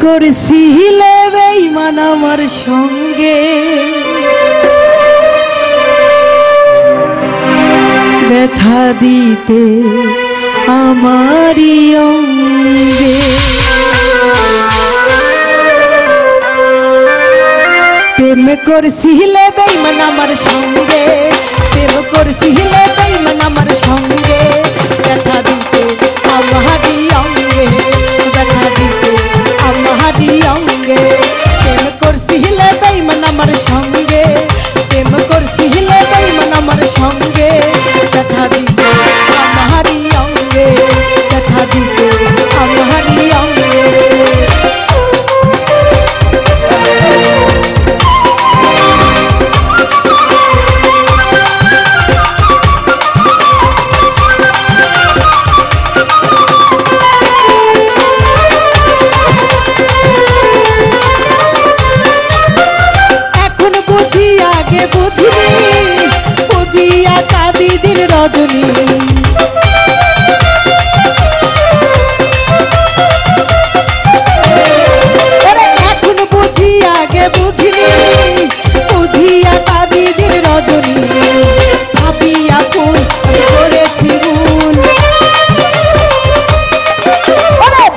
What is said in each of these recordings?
করছিলে বেঈমান আমার সঙ্গে, ব্যথা দিতে আমারই অঙ্গে। প্রেম করছিলে বেঈমান আমার সঙ্গে, প্রেম করছিলে বেঈমান আমার সঙ্গে, ব্যথা দিতে আমারই অঙ্গে, ব্যথা দিতে আমারই অঙ্গে। প্রেম করছিলে বেঈমান আমার সঙ্গে, প্রেম করছিলে বেঈমান আমার সঙ্গে, ব্যথা দিতে আমারই অঙ্গে, ব্যথা দিতে আমারই অঙ্গে। বুঝিয়া কাঁদি দিন রজনী, এখন বুঝি আগে বুঝিনি, বুঝিয়া কাঁদি দিন রজনী। ভাবিয়া ভুল করেছি ভুল,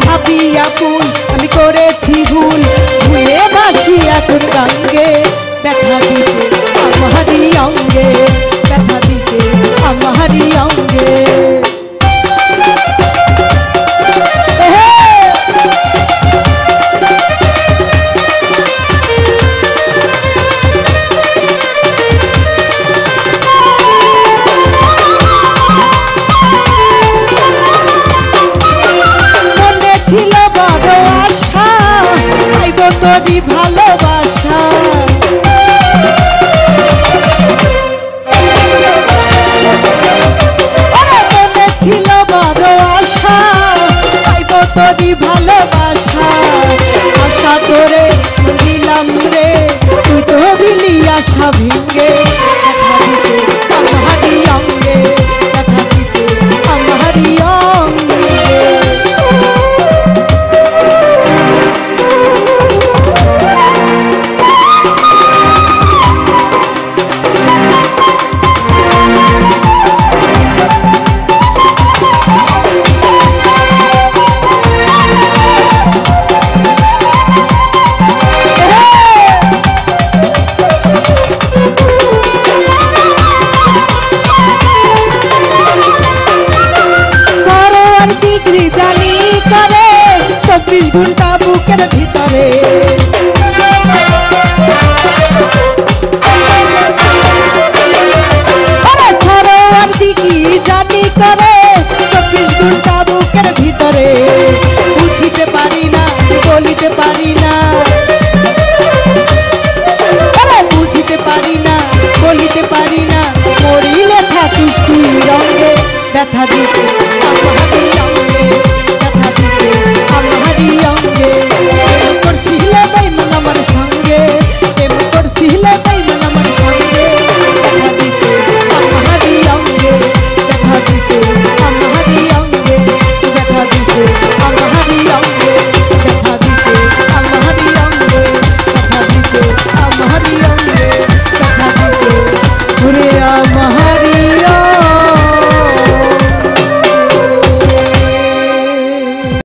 ভাবিয়া ভুল আমি করেছি ভুল, ভুলে ভাসি এখন গঙ্গে, ব্যথা দিতে আমারই অঙ্গে, ব্যথা দিতে আমারই অঙ্গে। মনে ছিল বড় আশা, পাইব তোরই ভালোবাসা, ছিল বড় আশা, পাইব তোরই ভালোবাসা। আশা তোরে দিলাম রে, তুই তো দিলি আশা ভেঙ্গে, ব্যথা দিতে আমারই অঙ্গে, ব্যথা দিতে আমারই অঙ্গে। জানি করে 24 ঘন্টা বুকের ভিতরে, সরোয়ার দিকে জানি করে 24 ঘন্টা বুকের ভিতরে। বুঝিতে পারি না, বলিতে পারি না, বুঝিতে পারি না, বলিতে পারি না, মরিলে থাকিস তুই রঙে, ব্যথা দিতে আমারই অঙ্গে, ব্যথা দিতে আমারই অঙ্গে। করছিলে বেঈমান আমার সঙ্গে।